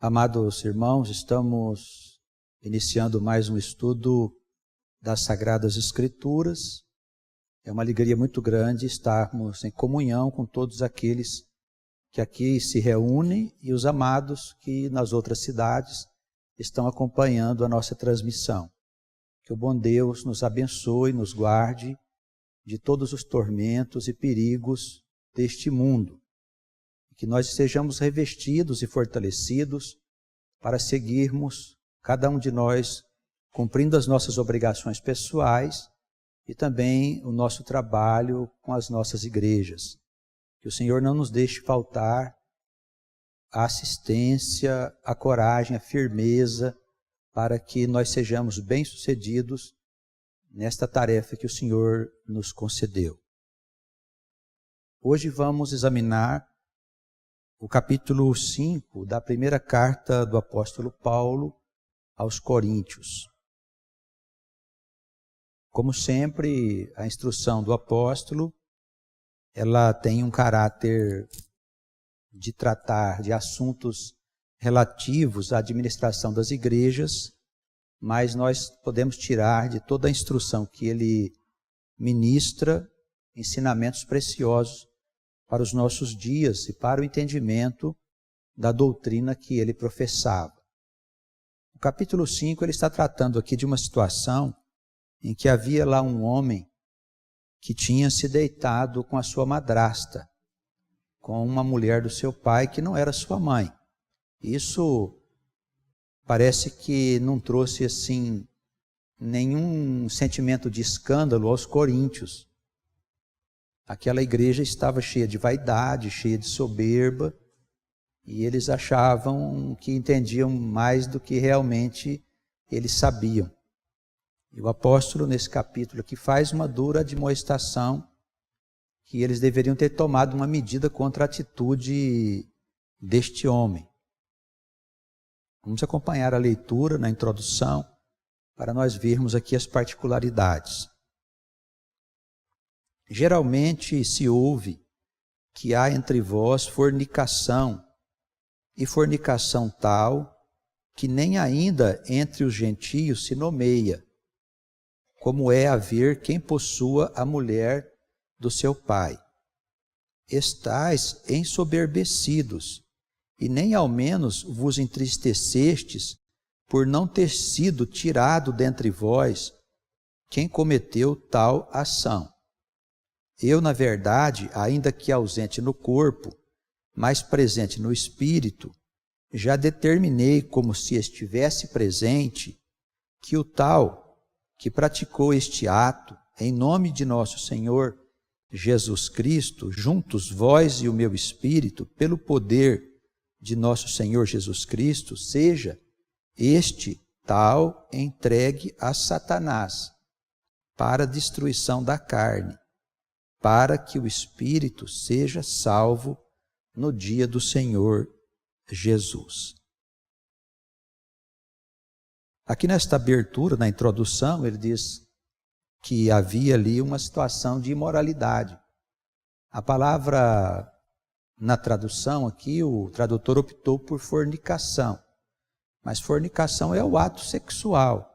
Amados irmãos, estamos iniciando mais um estudo das Sagradas Escrituras. É uma alegria muito grande estarmos em comunhão com todos aqueles que aqui se reúnem e os amados que nas outras cidades estão acompanhando a nossa transmissão. Que o bom Deus nos abençoe, nos guarde de todos os tormentos e perigos deste mundo. Que nós sejamos revestidos e fortalecidos para seguirmos, cada um de nós, cumprindo as nossas obrigações pessoais e também o nosso trabalho com as nossas igrejas. Que o Senhor não nos deixe faltar a assistência, a coragem, a firmeza, para que nós sejamos bem-sucedidos nesta tarefa que o Senhor nos concedeu. Hoje vamos examinar o capítulo 5 da primeira carta do apóstolo Paulo aos Coríntios. Como sempre, a instrução do apóstolo, ela tem um caráter de tratar de assuntos relativos à administração das igrejas, mas nós podemos tirar de toda a instrução que ele ministra ensinamentos preciosos para os nossos dias e para o entendimento da doutrina que ele professava. No capítulo 5, ele está tratando aqui de uma situação em que havia lá um homem que tinha se deitado com a sua madrasta, com uma mulher do seu pai que não era sua mãe. Isso parece que não trouxe assim nenhum sentimento de escândalo aos coríntios. Aquela igreja estava cheia de vaidade, cheia de soberba, e eles achavam que entendiam mais do que realmente eles sabiam. E o apóstolo, nesse capítulo aqui, faz uma dura admoestação que eles deveriam ter tomado uma medida contra a atitude deste homem. Vamos acompanhar a leitura na introdução para nós vermos aqui as particularidades. Geralmente se ouve que há entre vós fornicação, e fornicação tal que nem ainda entre os gentios se nomeia, como é haver quem possua a mulher do seu pai. Estais ensoberbecidos, e nem ao menos vos entristecestes por não ter sido tirado dentre vós quem cometeu tal ação. Eu, na verdade, ainda que ausente no corpo, mas presente no espírito, já determinei, como se estivesse presente, que o tal que praticou este ato, em nome de nosso Senhor Jesus Cristo, juntos vós e o meu espírito, pelo poder de nosso Senhor Jesus Cristo, seja este tal entregue a Satanás para a destruição da carne, para que o espírito seja salvo no dia do Senhor Jesus. Aqui nesta abertura, na introdução, ele diz que havia ali uma situação de imoralidade. A palavra, na tradução aqui, o tradutor optou por fornicação. Mas fornicação é o ato sexual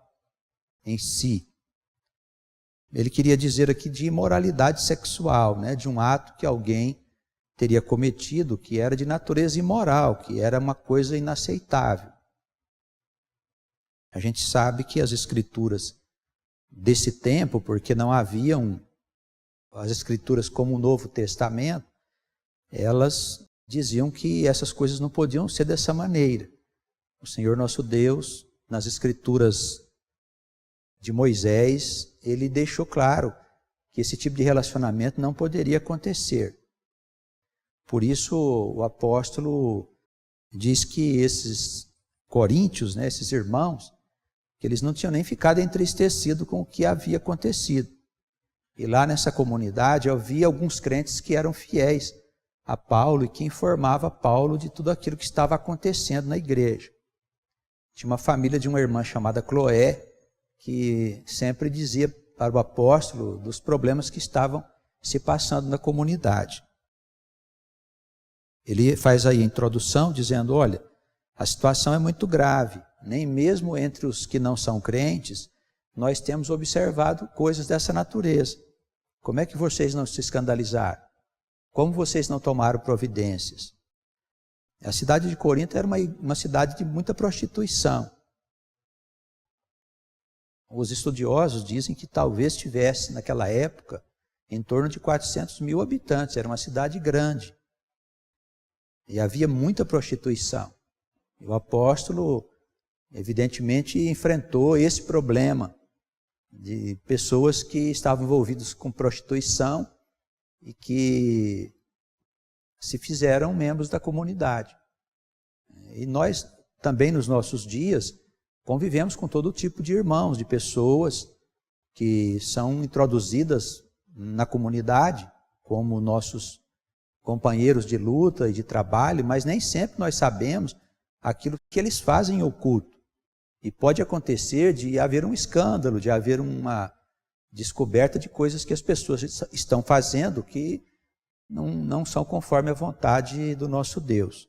em si. Ele queria dizer aqui de imoralidade sexual, né? De um ato que alguém teria cometido que era de natureza imoral, que era uma coisa inaceitável. A gente sabe que as escrituras desse tempo, porque não haviam as escrituras como o Novo Testamento, elas diziam que essas coisas não podiam ser dessa maneira. O Senhor nosso Deus, nas escrituras de Moisés, ele deixou claro que esse tipo de relacionamento não poderia acontecer. Por isso o apóstolo diz que esses coríntios, né, esses irmãos, que eles não tinham nem ficado entristecidos com o que havia acontecido. E lá nessa comunidade havia alguns crentes que eram fiéis a Paulo e que informava Paulo de tudo aquilo que estava acontecendo na igreja. Tinha uma família de uma irmã chamada Cloé, que sempre dizia para o apóstolo dos problemas que estavam se passando na comunidade. Ele faz aí a introdução dizendo, olha, A situação é muito grave. Nem mesmo entre os que não são crentes, nós temos observado coisas dessa natureza. Como é que vocês não se escandalizaram? Como vocês não tomaram providências? A cidade de Corinto era uma cidade de muita prostituição. Os estudiosos dizem que talvez tivesse, naquela época, em torno de 400 mil habitantes. Era uma cidade grande. E havia muita prostituição. E o apóstolo, evidentemente, enfrentou esse problema de pessoas que estavam envolvidas com prostituição e que se fizeram membros da comunidade. E nós também, nos nossos dias, convivemos com todo tipo de irmãos, de pessoas que são introduzidas na comunidade como nossos companheiros de luta e de trabalho, mas nem sempre nós sabemos aquilo que eles fazem em oculto. E pode acontecer de haver um escândalo, de haver uma descoberta de coisas que as pessoas estão fazendo que não são conforme a vontade do nosso Deus.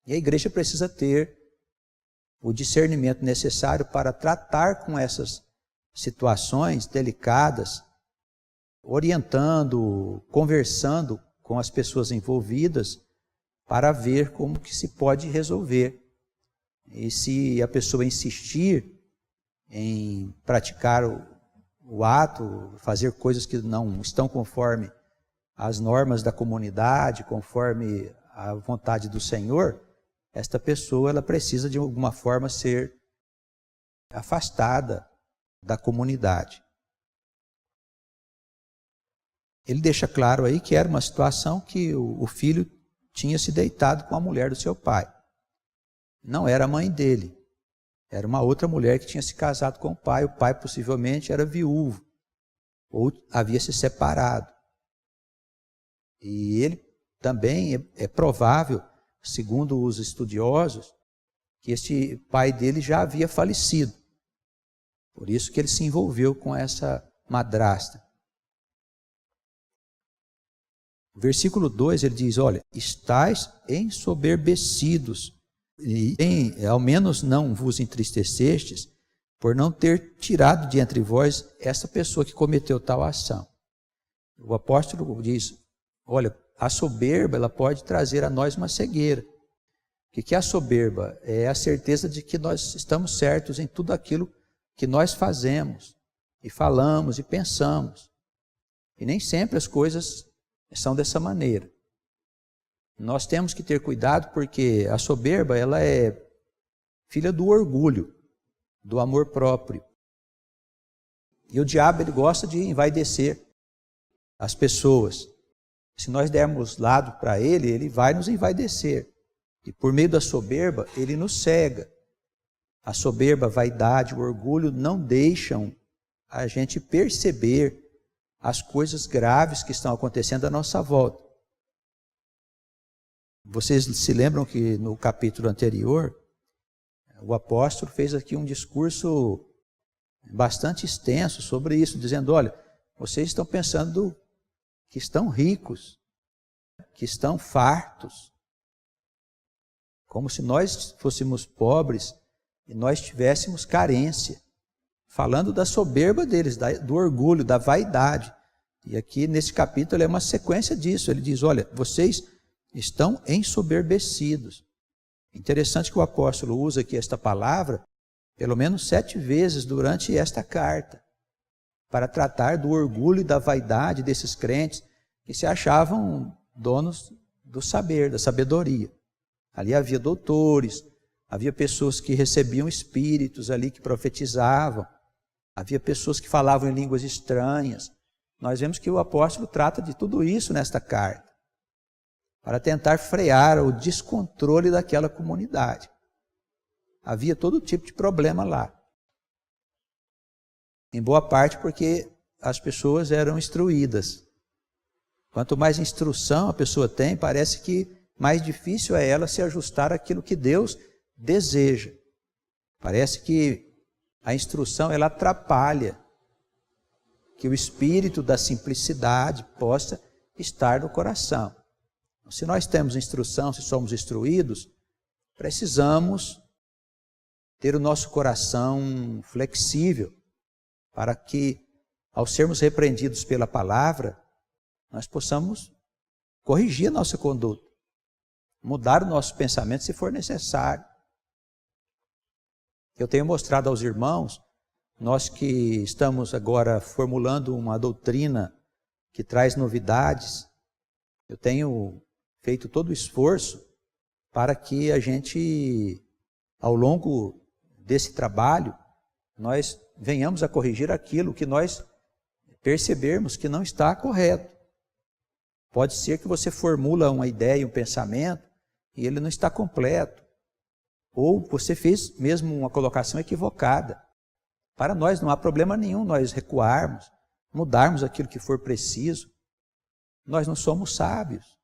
E a igreja precisa ter o discernimento necessário para tratar com essas situações delicadas, orientando, conversando com as pessoas envolvidas para ver como que se pode resolver. E se a pessoa insistir em praticar o ato, fazer coisas que não estão conforme as normas da comunidade, conforme a vontade do Senhor, esta pessoa ela precisa de alguma forma ser afastada da comunidade. Ele deixa claro aí que era uma situação que o filho tinha se deitado com a mulher do seu pai. Não era a mãe dele, era uma outra mulher que tinha se casado com o pai possivelmente era viúvo, ou havia se separado. E ele também é provável, segundo os estudiosos, que este pai dele já havia falecido. Por isso que ele se envolveu com essa madrasta. O versículo 2 ele diz, olha, estais ensoberbecidos, e ao menos não vos entristecestes, por não ter tirado de entre vós essa pessoa que cometeu tal ação. O apóstolo diz, olha, a soberba ela pode trazer a nós uma cegueira. O que é a soberba? É a certeza de que nós estamos certos em tudo aquilo que nós fazemos, e falamos, e pensamos. E nem sempre as coisas são dessa maneira. Nós temos que ter cuidado porque a soberba ela é filha do orgulho, do amor próprio. E o diabo ele gosta de envaidecer as pessoas. Se nós dermos lado para ele, ele vai nos envaidecer. E por meio da soberba, ele nos cega. A soberba, a vaidade, o orgulho não deixam a gente perceber as coisas graves que estão acontecendo à nossa volta. Vocês se lembram que no capítulo anterior, o apóstolo fez aqui um discurso bastante extenso sobre isso, dizendo, olha, vocês estão pensando que estão ricos, que estão fartos, como se nós fôssemos pobres e nós tivéssemos carência, falando da soberba deles, do orgulho, da vaidade. E aqui nesse capítulo é uma sequência disso, ele diz, olha, vocês estão ensoberbecidos. Interessante que o apóstolo usa aqui esta palavra pelo menos 7 vezes durante esta carta, para tratar do orgulho e da vaidade desses crentes que se achavam donos do saber, da sabedoria. Ali havia doutores, havia pessoas que recebiam espíritos ali, que profetizavam, havia pessoas que falavam em línguas estranhas. Nós vemos que o apóstolo trata de tudo isso nesta carta, para tentar frear o descontrole daquela comunidade. Havia todo tipo de problema lá. Em boa parte porque as pessoas eram instruídas. Quanto mais instrução a pessoa tem, parece que mais difícil é ela se ajustar àquilo que Deus deseja. Parece que a instrução ela atrapalha que o espírito da simplicidade possa estar no coração. Se nós temos instrução, se somos instruídos, precisamos ter o nosso coração flexível para que, ao sermos repreendidos pela palavra, nós possamos corrigir a nossa conduta, mudar o nosso pensamento se for necessário. Eu tenho mostrado aos irmãos, nós que estamos agora formulando uma doutrina que traz novidades, eu tenho feito todo o esforço para que a gente, ao longo desse trabalho, nós venhamos a corrigir aquilo que nós percebermos que não está correto. Pode ser que você formula uma ideia, um pensamento, e ele não está completo. Ou você fez mesmo uma colocação equivocada. Para nós não há problema nenhum nós recuarmos, mudarmos aquilo que for preciso. Nós não somos sábios.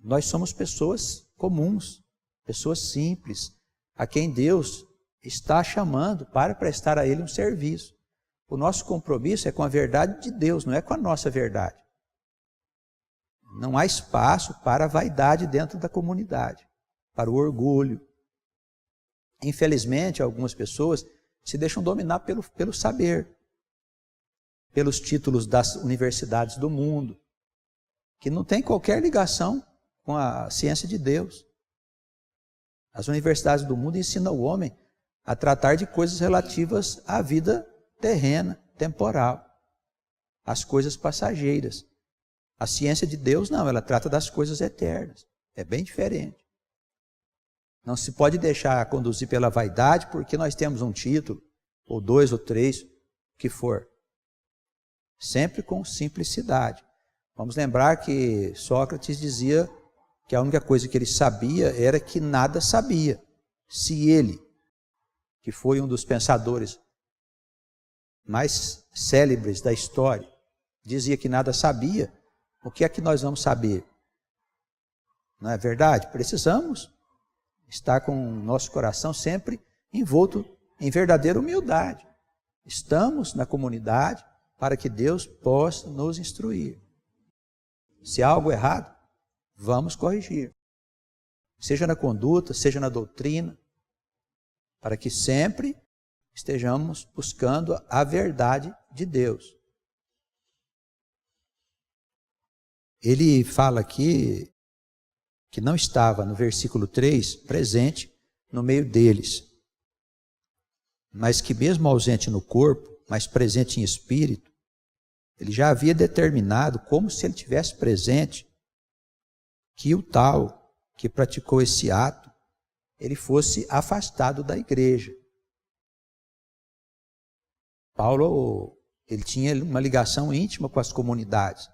Nós somos pessoas comuns, pessoas simples, a quem Deus está chamando para prestar a Ele um serviço. O nosso compromisso é com a verdade de Deus, não é com a nossa verdade. Não há espaço para a vaidade dentro da comunidade, para o orgulho. Infelizmente, algumas pessoas se deixam dominar pelo saber, pelos títulos das universidades do mundo, que não tem qualquer ligação com a ciência de Deus. As universidades do mundo ensinam o homem a tratar de coisas relativas à vida terrena, temporal, as coisas passageiras. A ciência de Deus não, ela trata das coisas eternas. É bem diferente. Não se pode deixar conduzir pela vaidade porque nós temos um título, ou 2 ou 3, o que for. Sempre com simplicidade. Vamos lembrar que Sócrates dizia que a única coisa que ele sabia era que nada sabia. Se ele, que foi um dos pensadores mais célebres da história, dizia que nada sabia, o que é que nós vamos saber? Não é verdade? Precisamos estar com o nosso coração sempre envolto em verdadeira humildade. Estamos na comunidade para que Deus possa nos instruir. Se há algo errado, vamos corrigir. Seja na conduta, seja na doutrina, para que sempre estejamos buscando a verdade de Deus. Ele fala aqui que não estava, no versículo 3, presente no meio deles, mas que mesmo ausente no corpo, mas presente em espírito, ele já havia determinado, como se ele tivesse presente, que o tal que praticou esse ato, ele fosse afastado da igreja. Paulo, ele tinha uma ligação íntima com as comunidades.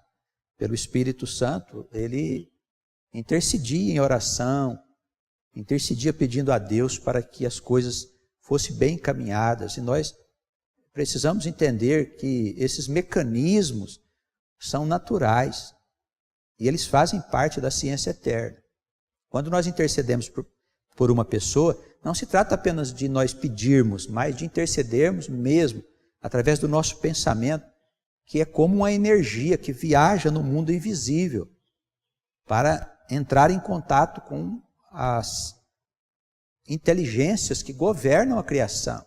Pelo Espírito Santo, ele intercedia em oração, intercedia pedindo a Deus para que as coisas fossem bem encaminhadas. E nós precisamos entender que esses mecanismos são naturais e eles fazem parte da ciência eterna. Quando nós intercedemos por uma pessoa, não se trata apenas de nós pedirmos, mas de intercedermos mesmo, através do nosso pensamento, que é como uma energia que viaja no mundo invisível para entrar em contato com as inteligências que governam a criação.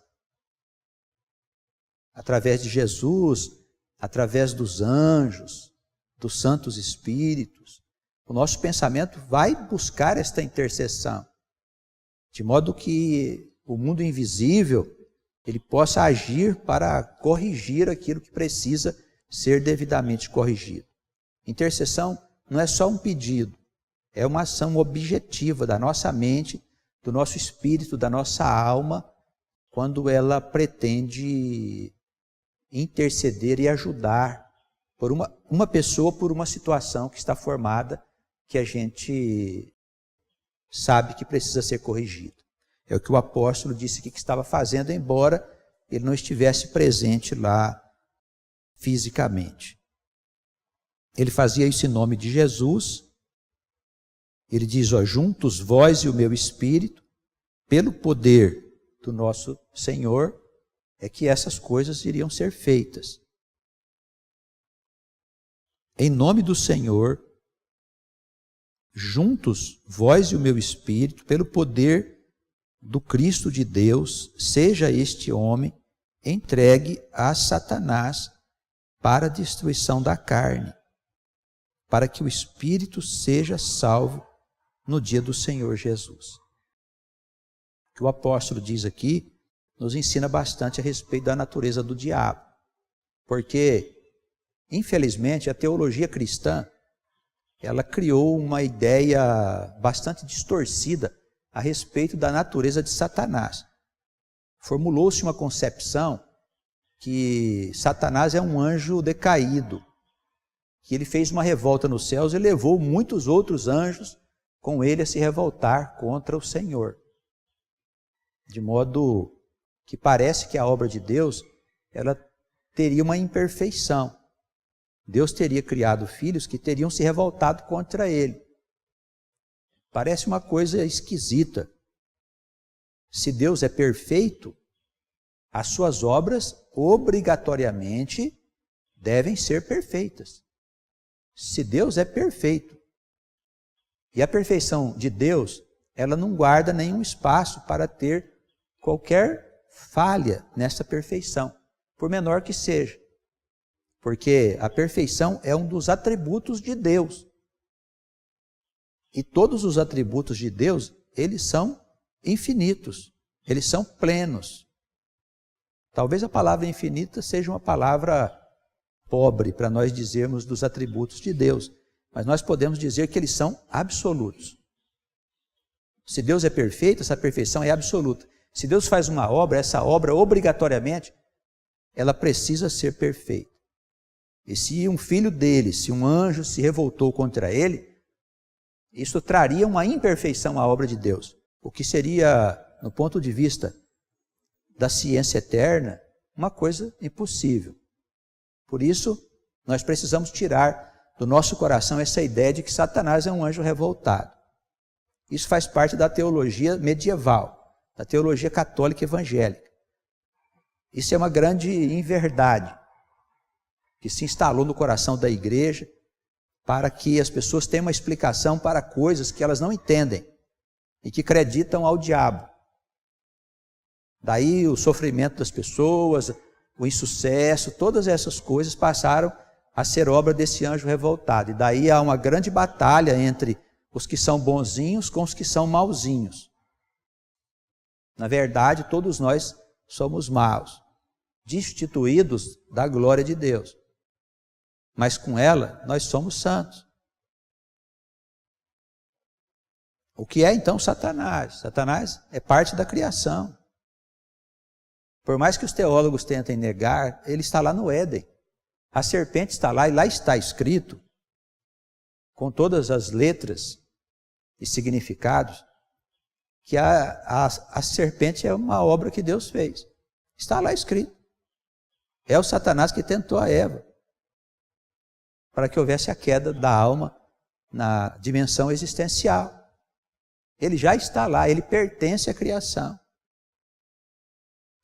Através de Jesus, através dos anjos, dos santos espíritos, o nosso pensamento vai buscar esta intercessão, de modo que o mundo invisível ele possa agir para corrigir aquilo que precisa ser devidamente corrigido. Intercessão não é só um pedido, é uma ação objetiva da nossa mente, do nosso espírito, da nossa alma, quando ela pretende interceder e ajudar por uma pessoa, por uma situação que está formada, que a gente sabe que precisa ser corrigida. É o que o apóstolo disse aqui que estava fazendo, embora ele não estivesse presente lá fisicamente. Ele fazia isso em nome de Jesus. Ele diz, juntos vós e o meu espírito, pelo poder do nosso Senhor, é que essas coisas iriam ser feitas. Em nome do Senhor, juntos, vós e o meu espírito, pelo poder do Cristo de Deus, seja este homem entregue a Satanás para a destruição da carne, para que o espírito seja salvo no dia do Senhor Jesus. O que o apóstolo diz aqui nos ensina bastante a respeito da natureza do diabo, porque, infelizmente, a teologia cristã, ela criou uma ideia bastante distorcida a respeito da natureza de Satanás. Formulou-se uma concepção que Satanás é um anjo decaído, que ele fez uma revolta nos céus e levou muitos outros anjos com ele a se revoltar contra o Senhor. De modo que parece que a obra de Deus, ela teria uma imperfeição. Deus teria criado filhos que teriam se revoltado contra ele. Parece uma coisa esquisita. Se Deus é perfeito, as suas obras obrigatoriamente devem ser perfeitas. Se Deus é perfeito, e a perfeição de Deus, ela não guarda nenhum espaço para ter qualquer falha nessa perfeição, por menor que seja. Porque a perfeição é um dos atributos de Deus. E todos os atributos de Deus, eles são infinitos, eles são plenos. Talvez a palavra infinita seja uma palavra pobre para nós dizermos dos atributos de Deus, mas nós podemos dizer que eles são absolutos. Se Deus é perfeito, essa perfeição é absoluta. Se Deus faz uma obra, essa obra obrigatoriamente, ela precisa ser perfeita. E se um filho dele, se um anjo se revoltou contra ele, isso traria uma imperfeição à obra de Deus, o que seria, no ponto de vista da ciência eterna, uma coisa impossível. Por isso, nós precisamos tirar do nosso coração essa ideia de que Satanás é um anjo revoltado. Isso faz parte da teologia medieval, da teologia católica evangélica. Isso é uma grande inverdade que se instalou no coração da igreja para que as pessoas tenham uma explicação para coisas que elas não entendem e que acreditam ao diabo. Daí o sofrimento das pessoas, o insucesso, todas essas coisas passaram a ser obra desse anjo revoltado. E daí há uma grande batalha entre os que são bonzinhos com os que são mauzinhos. Na verdade, todos nós somos maus, destituídos da glória de Deus. Mas com ela, nós somos santos. O que é então Satanás? Satanás é parte da criação. Por mais que os teólogos tentem negar, ele está lá no Éden. A serpente está lá e lá está escrito, com todas as letras e significados, que a serpente é uma obra que Deus fez. Está lá escrito. É o Satanás que tentou a Eva, para que houvesse a queda da alma na dimensão existencial. Ele já está lá, ele pertence à criação.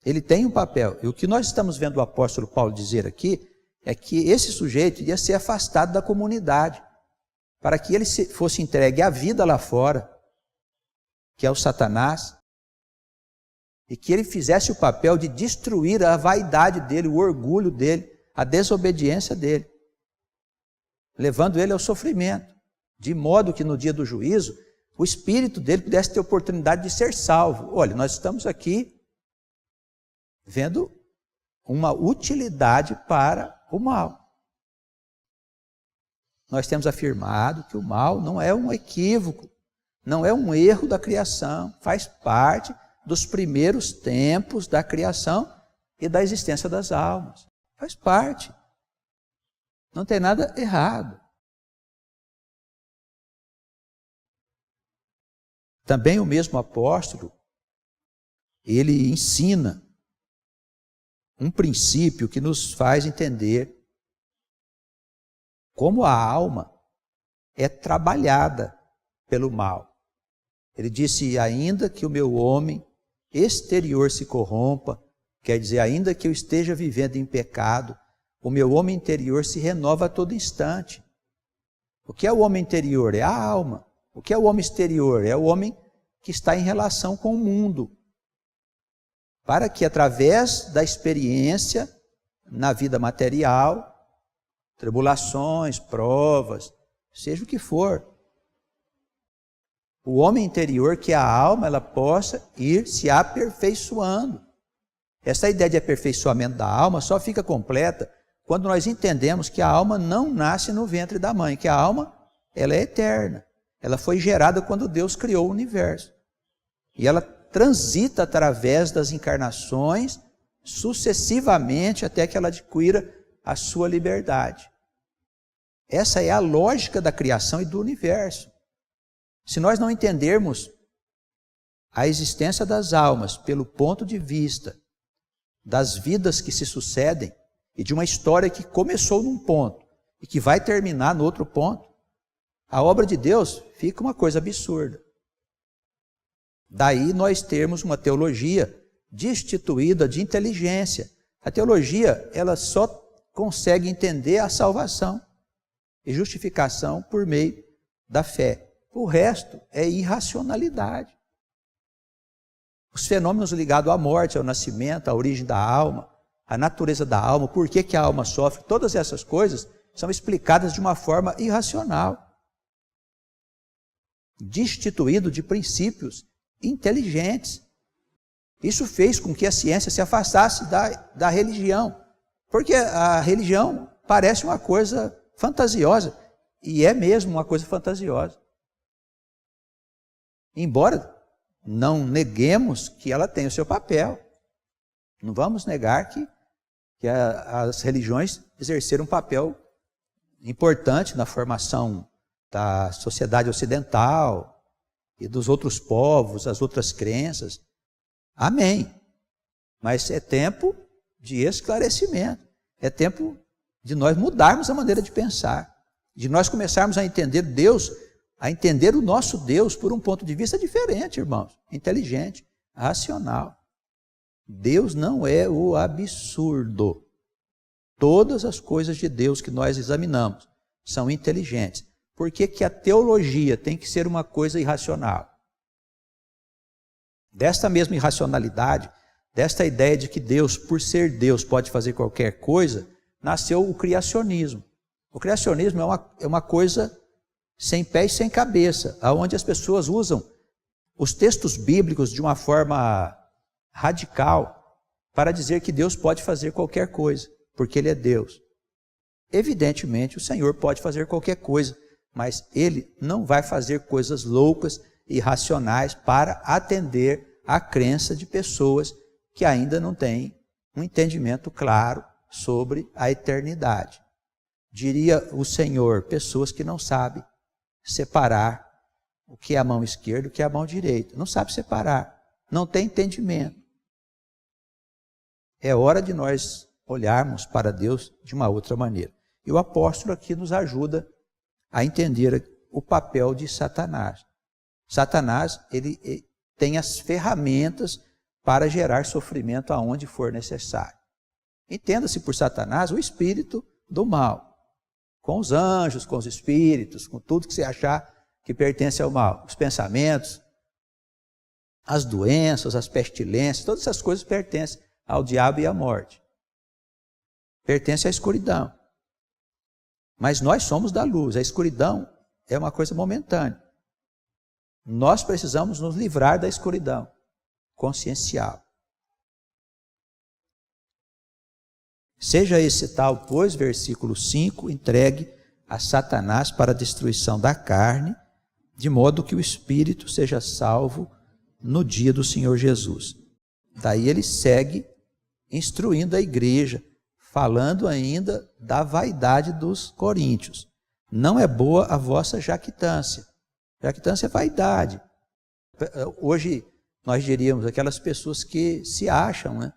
Ele tem um papel. E o que nós estamos vendo o apóstolo Paulo dizer aqui é que esse sujeito ia ser afastado da comunidade, para que ele fosse entregue à vida lá fora, que é o Satanás, e que ele fizesse o papel de destruir a vaidade dele, o orgulho dele, a desobediência dele, levando ele ao sofrimento, de modo que no dia do juízo, o espírito dele pudesse ter oportunidade de ser salvo. Olha, nós estamos aqui vendo uma utilidade para o mal. Nós temos afirmado que o mal não é um equívoco, não é um erro da criação, faz parte dos primeiros tempos da criação e da existência das almas. Faz parte. Não tem nada errado. Também o mesmo apóstolo, ele ensina um princípio que nos faz entender como a alma é trabalhada pelo mal. Ele disse, ainda que o meu homem exterior se corrompa, quer dizer, ainda que eu esteja vivendo em pecado, o meu homem interior se renova a todo instante. O que é o homem interior? É a alma. O que é o homem exterior? É o homem que está em relação com o mundo. Para que, através da experiência na vida material, tribulações, provas, seja o que for, o homem interior, que é a alma, ela possa ir se aperfeiçoando. Essa ideia de aperfeiçoamento da alma só fica completa quando nós entendemos que a alma não nasce no ventre da mãe, que a alma, ela é eterna. Ela foi gerada quando Deus criou o universo. E ela transita através das encarnações, sucessivamente, até que ela adquira a sua liberdade. Essa é a lógica da criação e do universo. Se nós não entendermos a existência das almas pelo ponto de vista das vidas que se sucedem e de uma história que começou num ponto e que vai terminar no outro ponto, a obra de Deus fica uma coisa absurda. Daí nós termos uma teologia destituída de inteligência. A teologia, ela só consegue entender a salvação e justificação por meio da fé. O resto é irracionalidade. Os fenômenos ligados à morte, ao nascimento, à origem da alma, à natureza da alma, por que a alma sofre, todas essas coisas são explicadas de uma forma irracional, destituído de princípios inteligentes. Isso fez com que a ciência se afastasse da religião, porque a religião parece uma coisa fantasiosa, e é mesmo uma coisa fantasiosa. Embora não neguemos que ela tem o seu papel. Não vamos negar que as religiões exerceram um papel importante na formação da sociedade ocidental e dos outros povos, as outras crenças. Amém. Mas é tempo de esclarecimento. É tempo de nós mudarmos a maneira de pensar. De nós começarmos a entender Deus, a entender o nosso Deus por um ponto de vista diferente, irmãos. Inteligente, racional. Deus não é o absurdo. Todas as coisas de Deus que nós examinamos são inteligentes. Por que a teologia tem que ser uma coisa irracional? Desta mesma irracionalidade, desta ideia de que Deus, por ser Deus, pode fazer qualquer coisa, nasceu o criacionismo. O criacionismo é uma coisa sem pé e sem cabeça, onde as pessoas usam os textos bíblicos de uma forma radical para dizer que Deus pode fazer qualquer coisa, porque Ele é Deus. Evidentemente, o Senhor pode fazer qualquer coisa, mas Ele não vai fazer coisas loucas e irracionais para atender à crença de pessoas que ainda não têm um entendimento claro sobre a eternidade. Diria o Senhor, pessoas que não sabem separar o que é a mão esquerda e o que é a mão direita. Não sabe separar, não tem entendimento. É hora de nós olharmos para Deus de uma outra maneira. E o apóstolo aqui nos ajuda a entender o papel de Satanás. Satanás, ele tem as ferramentas para gerar sofrimento aonde for necessário. Entenda-se por Satanás o espírito do mal, com os anjos, com os espíritos, com tudo que você achar que pertence ao mal. Os pensamentos, as doenças, as pestilências, todas essas coisas pertencem ao diabo e à morte. Pertence à escuridão. Mas nós somos da luz. A escuridão é uma coisa momentânea. Nós precisamos nos livrar da escuridão consciencial. Seja esse tal, pois, versículo 5, entregue a Satanás para a destruição da carne, de modo que o espírito seja salvo no dia do Senhor Jesus. Daí ele segue instruindo a igreja, falando ainda da vaidade dos coríntios. Não é boa a vossa jactância. Jactância é vaidade. Hoje nós diríamos aquelas pessoas que se acham, né?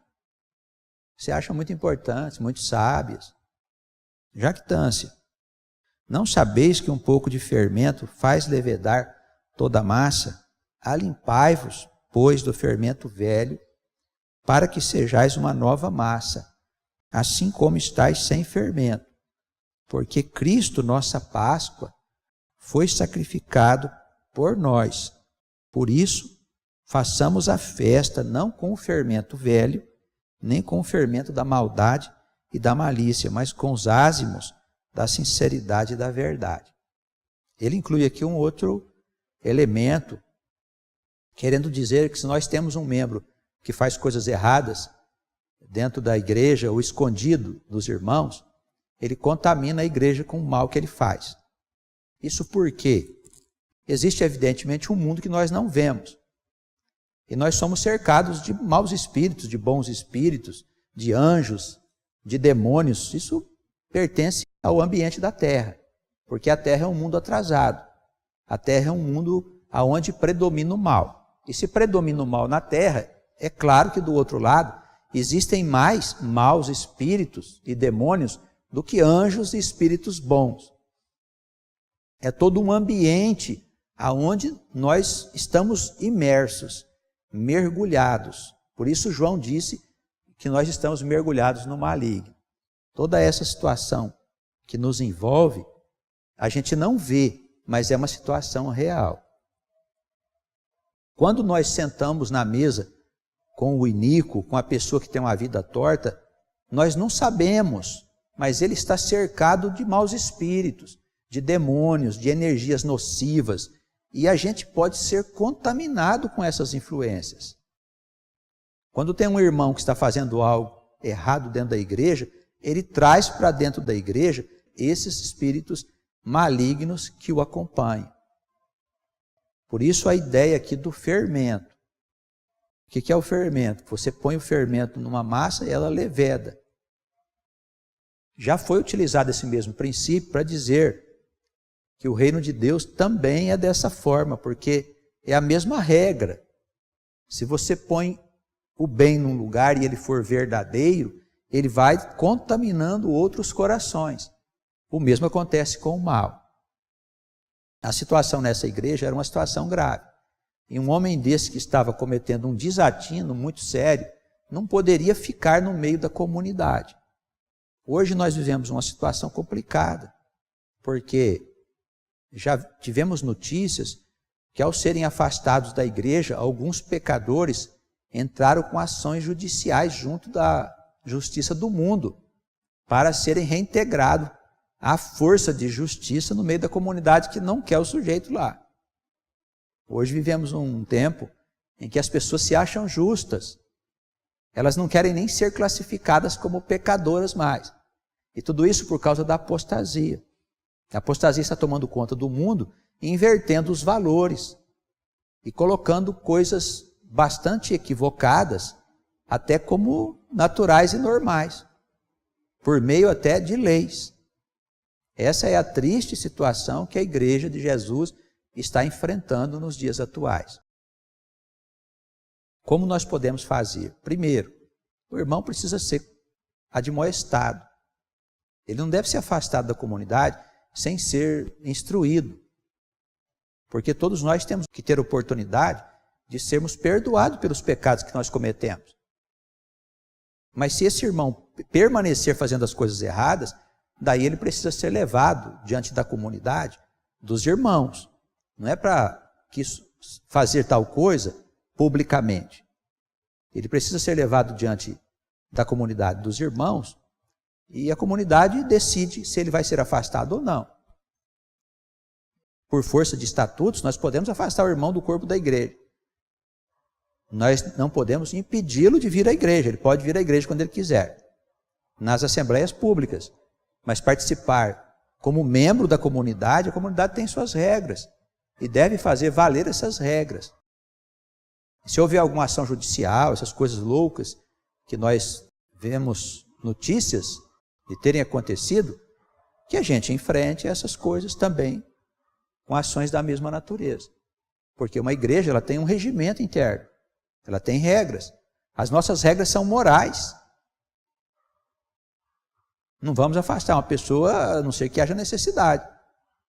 Se acham muito importantes, muito sábias. Jactância. Não sabeis que um pouco de fermento faz levedar toda a massa? Alimpai-vos, pois, do fermento velho, para que sejais uma nova massa, assim como estáis sem fermento. Porque Cristo, nossa Páscoa, foi sacrificado por nós. Por isso, façamos a festa não com o fermento velho, nem com o fermento da maldade e da malícia, mas com os ázimos da sinceridade e da verdade. Ele inclui aqui um outro elemento, querendo dizer que se nós temos um membro que faz coisas erradas dentro da igreja ou escondido dos irmãos, ele contamina a igreja com o mal que ele faz. Isso porque existe evidentemente um mundo que nós não vemos. E nós somos cercados de maus espíritos, de bons espíritos, de anjos, de demônios. Isso pertence ao ambiente da Terra, porque a Terra é um mundo atrasado. A Terra é um mundo onde predomina o mal. E se predomina o mal na Terra, é claro que do outro lado existem mais maus espíritos e demônios do que anjos e espíritos bons. É todo um ambiente aonde nós estamos imersos, mergulhados. Por isso João disse que nós estamos mergulhados no maligno. Toda essa situação que nos envolve, a gente não vê, mas é uma situação real. Quando nós sentamos na mesa com o iníquo, com a pessoa que tem uma vida torta, nós não sabemos, mas ele está cercado de maus espíritos, de demônios, de energias nocivas, e a gente pode ser contaminado com essas influências. Quando tem um irmão que está fazendo algo errado dentro da igreja, ele traz para dentro da igreja esses espíritos malignos que o acompanham. Por isso a ideia aqui do fermento. O que é o fermento? Você põe o fermento numa massa e ela leveda. Já foi utilizado esse mesmo princípio para dizer que o reino de Deus também é dessa forma, porque é a mesma regra. Se você põe o bem num lugar e ele for verdadeiro, ele vai contaminando outros corações. O mesmo acontece com o mal. A situação nessa igreja era uma situação grave. E um homem desse que estava cometendo um desatino muito sério, não poderia ficar no meio da comunidade. Hoje nós vivemos uma situação complicada, porque já tivemos notícias que ao serem afastados da igreja, alguns pecadores entraram com ações judiciais junto da justiça do mundo para serem reintegrados à força de justiça no meio da comunidade que não quer o sujeito lá. Hoje vivemos um tempo em que as pessoas se acham justas. Elas não querem nem ser classificadas como pecadoras mais. E tudo isso por causa da apostasia. A apostasia está tomando conta do mundo e invertendo os valores e colocando coisas bastante equivocadas, até como naturais e normais, por meio até de leis. Essa é a triste situação que a Igreja de Jesus está enfrentando nos dias atuais. Como nós podemos fazer? Primeiro, o irmão precisa ser admoestado. Ele não deve ser afastado da comunidade sem ser instruído. Porque todos nós temos que ter oportunidade de sermos perdoados pelos pecados que nós cometemos. Mas se esse irmão permanecer fazendo as coisas erradas, daí ele precisa ser levado diante da comunidade dos irmãos. Não é para fazer tal coisa publicamente. Ele precisa ser levado diante da comunidade dos irmãos e a comunidade decide se ele vai ser afastado ou não. Por força de estatutos, nós podemos afastar o irmão do corpo da igreja. Nós não podemos impedi-lo de vir à igreja. Ele pode vir à igreja quando ele quiser, nas assembleias públicas. Mas participar como membro da comunidade, a comunidade tem suas regras e deve fazer valer essas regras. Se houver alguma ação judicial, essas coisas loucas que nós vemos notícias de terem acontecido, que a gente enfrente essas coisas também com ações da mesma natureza. Porque uma igreja ela tem um regimento interno, ela tem regras. As nossas regras são morais. Não vamos afastar uma pessoa a não ser que haja necessidade.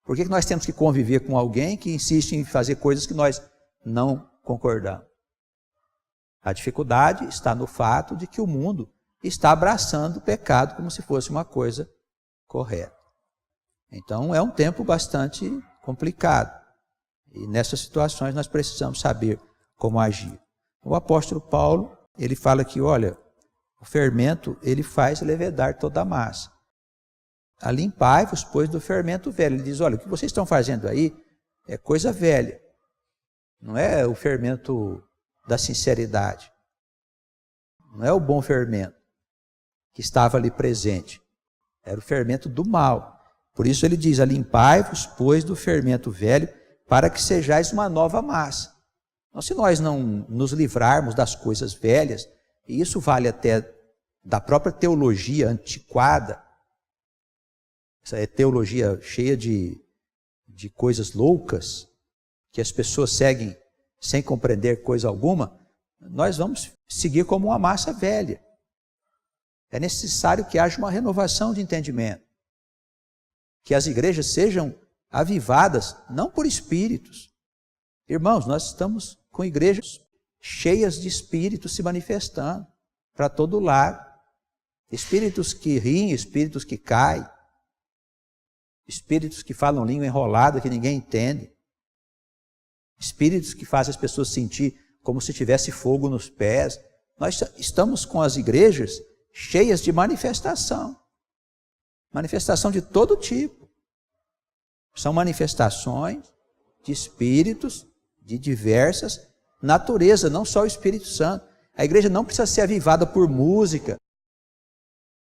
Por que nós temos que conviver com alguém que insiste em fazer coisas que nós não concordamos? A dificuldade está no fato de que o mundo está abraçando o pecado como se fosse uma coisa correta. Então é um tempo bastante complicado. E nessas situações nós precisamos saber como agir. O apóstolo Paulo, ele fala que, olha, o fermento, ele faz levedar toda a massa. Limpai-vos, pois, do fermento velho. Ele diz, olha, o que vocês estão fazendo aí é coisa velha. Não é o fermento da sinceridade. Não é o bom fermento que estava ali presente. Era o fermento do mal. Por isso ele diz, limpai-vos, pois, do fermento velho, para que sejais uma nova massa. Então, se nós não nos livrarmos das coisas velhas, e isso vale até da própria teologia antiquada, essa é teologia cheia de coisas loucas, que as pessoas seguem sem compreender coisa alguma, nós vamos seguir como uma massa velha. É necessário que haja uma renovação de entendimento. Que as igrejas sejam avivadas, não por espíritos. Irmãos, nós estamos com igrejas cheias de espíritos se manifestando para todo lado. Espíritos que riem, espíritos que caem. Espíritos que falam língua enrolada que ninguém entende. Espíritos que fazem as pessoas sentir como se tivesse fogo nos pés. Nós estamos com as igrejas cheias de manifestação. Manifestação de todo tipo. São manifestações de espíritos de diversas naturezas, não só o Espírito Santo. A igreja não precisa ser avivada por música,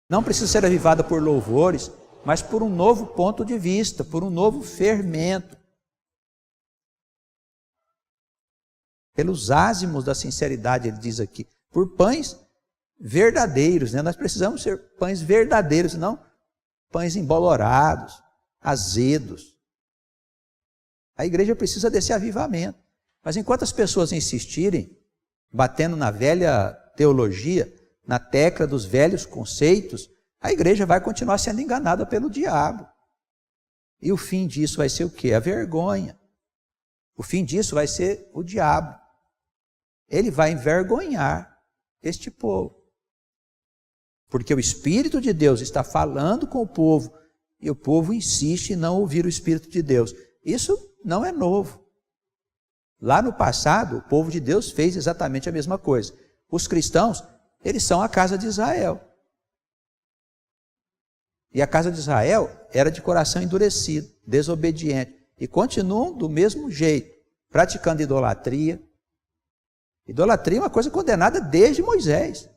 não precisa ser avivada por louvores, mas por um novo ponto de vista, por um novo fermento. Pelos ázimos da sinceridade, ele diz aqui, por pães verdadeiros, né? Nós precisamos ser pães verdadeiros, não pães embolorados, azedos. A igreja precisa desse avivamento. Mas enquanto as pessoas insistirem, batendo na velha teologia, na tecla dos velhos conceitos, a igreja vai continuar sendo enganada pelo diabo. E o fim disso vai ser o quê? A vergonha. O fim disso vai ser o diabo. Ele vai envergonhar este povo. Porque o Espírito de Deus está falando com o povo e o povo insiste em não ouvir o Espírito de Deus. Isso não é novo. Lá no passado, o povo de Deus fez exatamente a mesma coisa. Os cristãos, eles são a casa de Israel. E a casa de Israel era de coração endurecido, desobediente. E continuam do mesmo jeito, praticando idolatria. Idolatria é uma coisa condenada desde Moisés.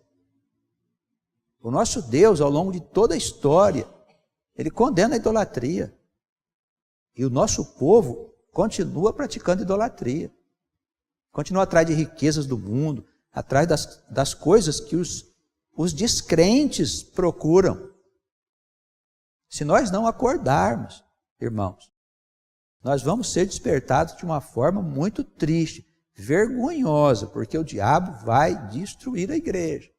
O nosso Deus, ao longo de toda a história, ele condena a idolatria. E o nosso povo continua praticando idolatria. Continua atrás de riquezas do mundo, atrás das coisas que os descrentes procuram. Se nós não acordarmos, irmãos, nós vamos ser despertados de uma forma muito triste, vergonhosa, porque o diabo vai destruir a igreja.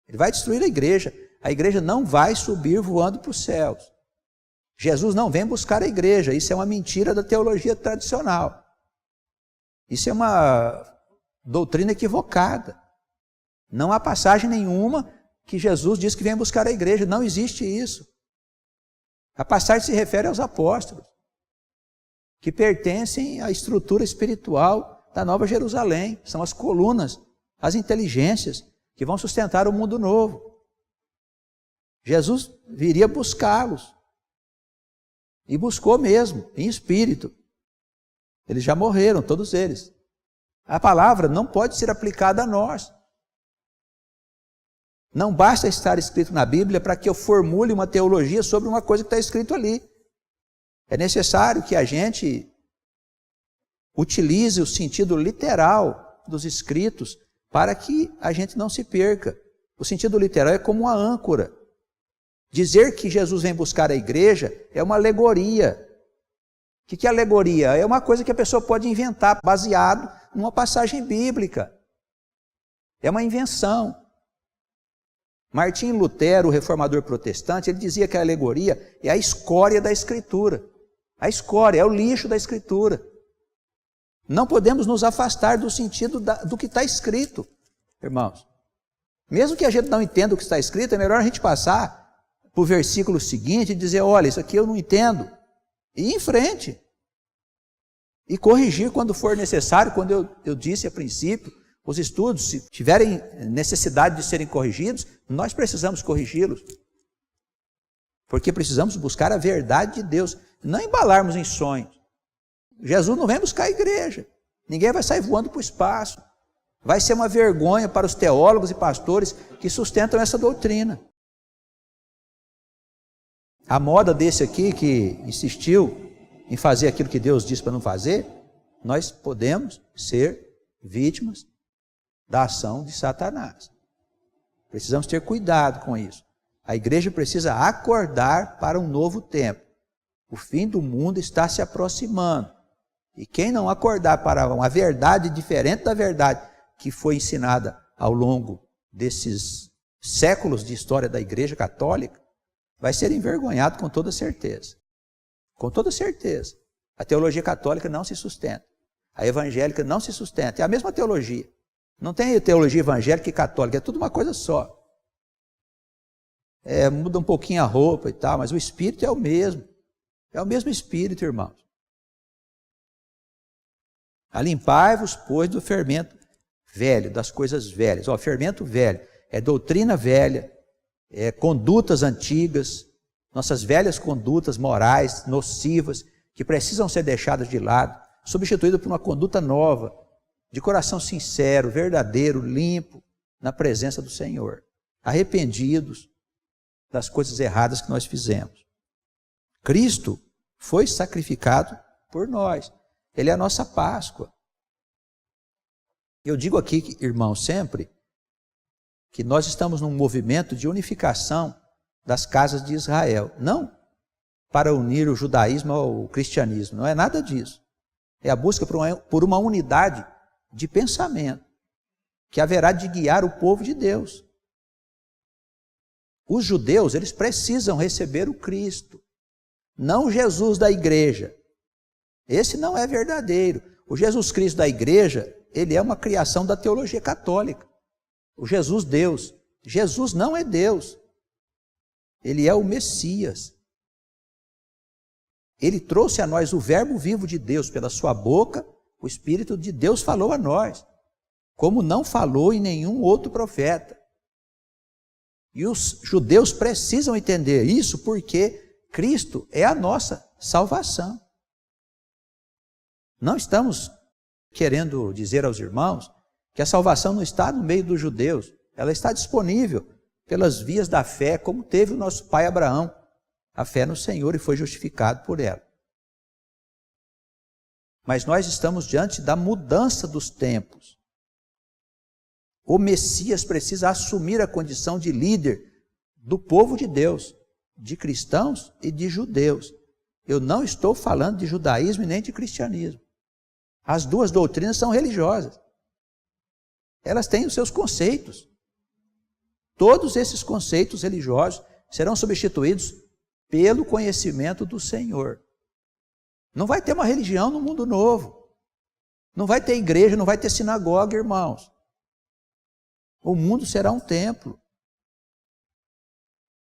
Ele vai destruir a igreja não vai subir voando para os céus. Jesus não vem buscar a igreja, isso é uma mentira da teologia tradicional. Isso é uma doutrina equivocada. Não há passagem nenhuma que Jesus diz que vem buscar a igreja, não existe isso. A passagem se refere aos apóstolos, que pertencem à estrutura espiritual da Nova Jerusalém, são as colunas, as inteligências que vão sustentar o mundo novo. Jesus viria buscá-los. E buscou mesmo, em espírito. Eles já morreram, todos eles. A palavra não pode ser aplicada a nós. Não basta estar escrito na Bíblia para que eu formule uma teologia sobre uma coisa que está escrito ali. É necessário que a gente utilize o sentido literal dos escritos para que a gente não se perca. O sentido literal é como uma âncora. Dizer que Jesus vem buscar a igreja é uma alegoria. O que é alegoria? É uma coisa que a pessoa pode inventar baseado numa passagem bíblica. É uma invenção. Martim Lutero, o reformador protestante, ele dizia que a alegoria é a escória da Escritura. A escória é o lixo da Escritura. Não podemos nos afastar do sentido do que está escrito, irmãos. Mesmo que a gente não entenda o que está escrito, é melhor a gente passar para o versículo seguinte e dizer, olha, isso aqui eu não entendo. E ir em frente. E corrigir quando for necessário, quando eu disse a princípio, os estudos, se tiverem necessidade de serem corrigidos, nós precisamos corrigi-los. Porque precisamos buscar a verdade de Deus, não embalarmos em sonhos. Jesus não vem buscar a igreja. Ninguém vai sair voando para o espaço. Vai ser uma vergonha para os teólogos e pastores que sustentam essa doutrina. A moda desse aqui, que insistiu em fazer aquilo que Deus disse para não fazer, nós podemos ser vítimas da ação de Satanás. Precisamos ter cuidado com isso. A igreja precisa acordar para um novo tempo. O fim do mundo está se aproximando. E quem não acordar para uma verdade diferente da verdade que foi ensinada ao longo desses séculos de história da Igreja Católica, vai ser envergonhado com toda certeza. Com toda certeza. A teologia católica não se sustenta. A evangélica não se sustenta. É a mesma teologia. Não tem teologia evangélica e católica, é tudo uma coisa só. Muda um pouquinho a roupa e tal, mas o espírito é o mesmo. É o mesmo espírito, irmãos. Alimpai-vos, pois, do fermento velho, das coisas velhas. Fermento velho é doutrina velha, é condutas antigas, nossas velhas condutas morais, nocivas, que precisam ser deixadas de lado, substituídas por uma conduta nova, de coração sincero, verdadeiro, limpo, na presença do Senhor, arrependidos das coisas erradas que nós fizemos. Cristo foi sacrificado por nós. Ele é a nossa Páscoa. Eu digo aqui, irmãos, sempre, que nós estamos num movimento de unificação das casas de Israel. Não para unir o judaísmo ao cristianismo, não é nada disso. É a busca por uma unidade de pensamento, que haverá de guiar o povo de Deus. Os judeus, eles precisam receber o Cristo, não o Jesus da igreja. Esse não é verdadeiro. O Jesus Cristo da igreja, ele é uma criação da teologia católica. O Jesus Deus. Jesus não é Deus. Ele é o Messias. Ele trouxe a nós o verbo vivo de Deus pela sua boca, o Espírito de Deus falou a nós, como não falou em nenhum outro profeta. E os judeus precisam entender isso porque Cristo é a nossa salvação. Não estamos querendo dizer aos irmãos que a salvação não está no meio dos judeus. Ela está disponível pelas vias da fé, como teve o nosso pai Abraão, a fé no Senhor, e foi justificado por ela. Mas nós estamos diante da mudança dos tempos. O Messias precisa assumir a condição de líder do povo de Deus, de cristãos e de judeus. Eu não estou falando de judaísmo e nem de cristianismo. As duas doutrinas são religiosas. Elas têm os seus conceitos. Todos esses conceitos religiosos serão substituídos pelo conhecimento do Senhor. Não vai ter uma religião no mundo novo. Não vai ter igreja, não vai ter sinagoga, irmãos. O mundo será um templo.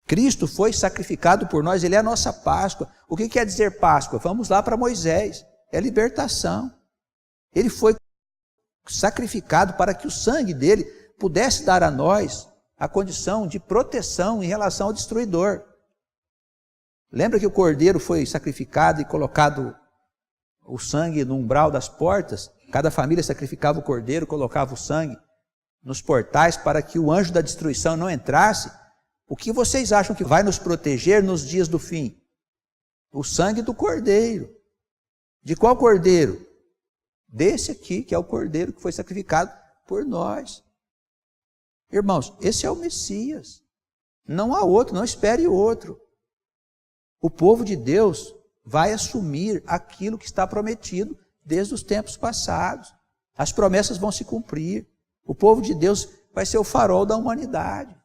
Cristo foi sacrificado por nós, Ele é a nossa Páscoa. O que quer dizer Páscoa? Vamos lá para Moisés. É libertação. Ele foi sacrificado para que o sangue dele pudesse dar a nós a condição de proteção em relação ao destruidor. Lembra que o cordeiro foi sacrificado e colocado o sangue no umbral das portas? Cada família sacrificava o cordeiro, colocava o sangue nos portais para que o anjo da destruição não entrasse. O que vocês acham que vai nos proteger nos dias do fim? O sangue do cordeiro. De qual cordeiro? Desse aqui, que é o cordeiro que foi sacrificado por nós. Irmãos, esse é o Messias. Não há outro, não espere outro. O povo de Deus vai assumir aquilo que está prometido desde os tempos passados. As promessas vão se cumprir. O povo de Deus vai ser o farol da humanidade.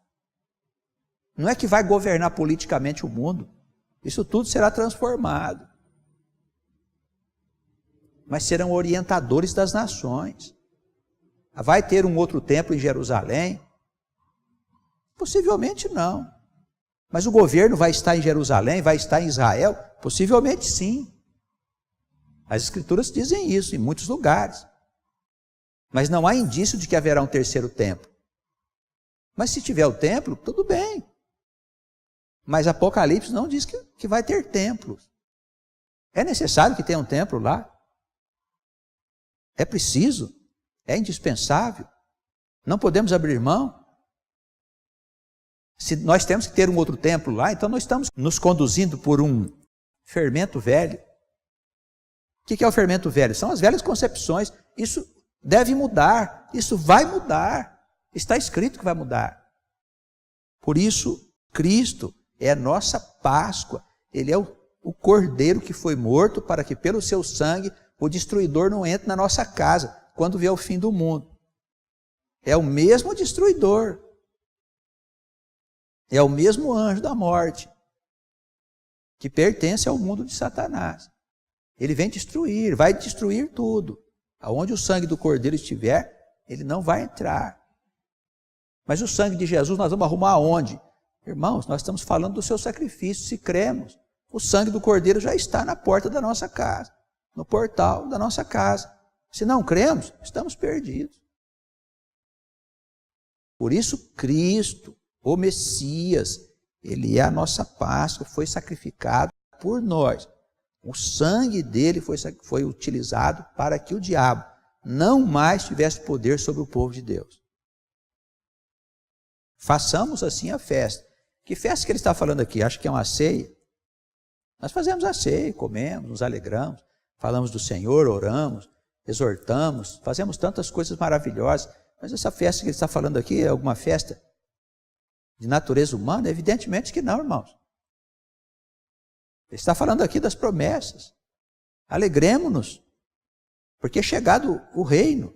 Não é que vai governar politicamente o mundo. Isso tudo será transformado. Mas serão orientadores das nações. Vai ter um outro templo em Jerusalém? Possivelmente não. Mas o governo vai estar em Jerusalém, vai estar em Israel? Possivelmente sim. As Escrituras dizem isso em muitos lugares. Mas não há indício de que haverá um terceiro templo. Mas se tiver o templo, tudo bem. Mas Apocalipse não diz que vai ter templos. É necessário que tenha um templo lá? É preciso? É indispensável? Não podemos abrir mão? Se nós temos que ter um outro templo lá, então nós estamos nos conduzindo por um fermento velho. O que é o fermento velho? São as velhas concepções. Isso deve mudar. Isso vai mudar. Está escrito que vai mudar. Por isso, Cristo é a nossa Páscoa. Ele é o cordeiro que foi morto para que pelo seu sangue o destruidor não entre na nossa casa quando vier o fim do mundo. É o mesmo destruidor. É o mesmo anjo da morte que pertence ao mundo de Satanás. Ele vem destruir, vai destruir tudo. Aonde o sangue do cordeiro estiver, ele não vai entrar. Mas o sangue de Jesus nós vamos arrumar aonde? Irmãos, nós estamos falando do seu sacrifício, se cremos. O sangue do cordeiro já está na porta da nossa casa, no portal da nossa casa. Se não cremos, estamos perdidos. Por isso, Cristo, o Messias, ele é a nossa Páscoa, foi sacrificado por nós. O sangue dele foi utilizado para que o diabo não mais tivesse poder sobre o povo de Deus. Façamos assim a festa. Que festa que ele está falando aqui? Acho que é uma ceia. Nós fazemos a ceia, comemos, nos alegramos, falamos do Senhor, oramos, exortamos, fazemos tantas coisas maravilhosas. Mas essa festa que ele está falando aqui é alguma festa de natureza humana? Evidentemente que não, irmãos. Ele está falando aqui das promessas. Alegremos-nos, porque é chegado o reino.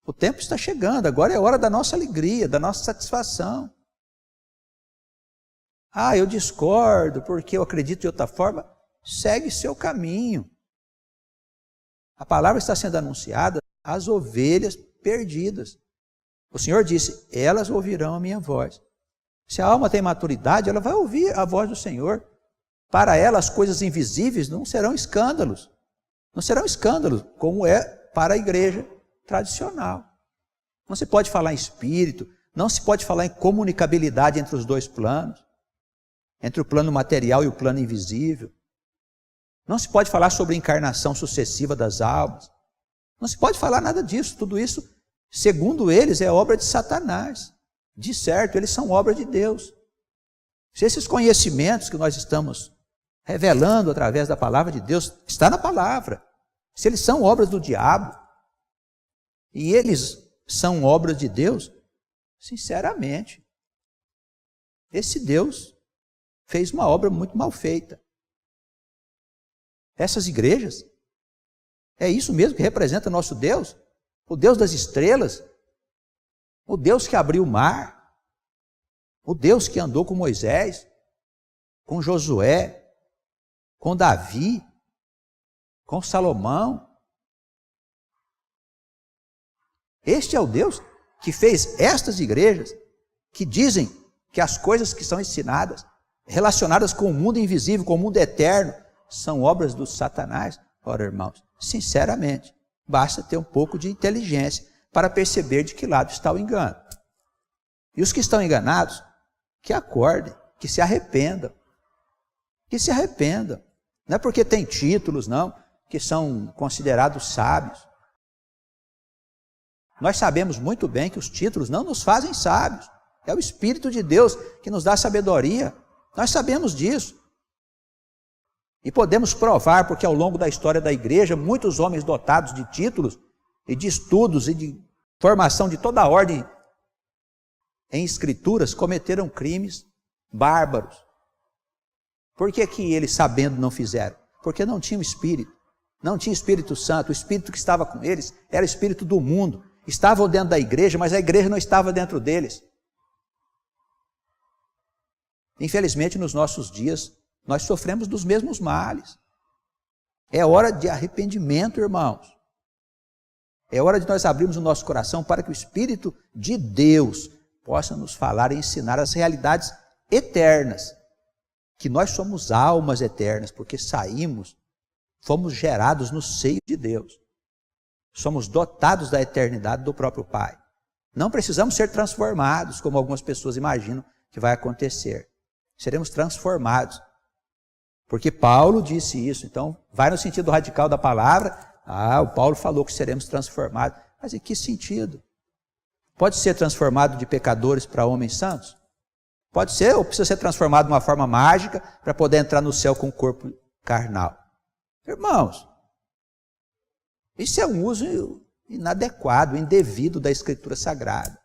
O tempo está chegando, agora é a hora da nossa alegria, da nossa satisfação. Ah, eu discordo porque eu acredito de outra forma. Segue seu caminho. A palavra está sendo anunciada às ovelhas perdidas. O Senhor disse, elas ouvirão a minha voz. Se a alma tem maturidade, ela vai ouvir a voz do Senhor. Para ela, as coisas invisíveis não serão escândalos. Não serão escândalos, como é para a igreja tradicional. Não se pode falar em espírito, não se pode falar em comunicabilidade entre os dois planos, entre o plano material e o plano invisível. Não se pode falar sobre a encarnação sucessiva das almas. Não se pode falar nada disso. Tudo isso, segundo eles, é obra de Satanás. De certo, eles são obra de Deus. Se esses conhecimentos que nós estamos revelando através da palavra de Deus, está na palavra. Se eles são obras do diabo, e eles são obras de Deus, sinceramente, esse Deus fez uma obra muito mal feita. Essas igrejas, é isso mesmo que representa nosso Deus? O Deus das estrelas? O Deus que abriu o mar? O Deus que andou com Moisés, com Josué, com Davi, com Salomão? Este é o Deus que fez estas igrejas, que dizem que as coisas que são ensinadas, relacionadas com o mundo invisível, com o mundo eterno, são obras do Satanás. Ora, irmãos, sinceramente, basta ter um pouco de inteligência para perceber de que lado está o engano. E os que estão enganados, que acordem, que se arrependam. Que se arrependam. Não é porque tem títulos, não, que são considerados sábios. Nós sabemos muito bem que os títulos não nos fazem sábios. É o Espírito de Deus que nos dá sabedoria. Nós sabemos disso. E podemos provar, porque ao longo da história da igreja, muitos homens dotados de títulos e de estudos e de formação de toda a ordem em escrituras cometeram crimes bárbaros. Por que eles, sabendo, não fizeram? Porque não tinham Espírito. Não tinha Espírito Santo. O Espírito que estava com eles era o Espírito do mundo. Estavam dentro da igreja, mas a igreja não estava dentro deles. Infelizmente, nos nossos dias, nós sofremos dos mesmos males. É hora de arrependimento, irmãos. É hora de nós abrirmos o nosso coração para que o Espírito de Deus possa nos falar e ensinar as realidades eternas. Que nós somos almas eternas, porque saímos fomos gerados no seio de Deus. Somos dotados da eternidade do próprio Pai. Não precisamos ser transformados, como algumas pessoas imaginam que vai acontecer. Seremos transformados. Porque Paulo disse isso. Então, vai no sentido radical da palavra. O Paulo falou que seremos transformados. Mas em que sentido? Pode ser transformado de pecadores para homens santos? Pode ser, ou precisa ser transformado de uma forma mágica para poder entrar no céu com o corpo carnal. Irmãos, isso é um uso inadequado, indevido da Escritura Sagrada.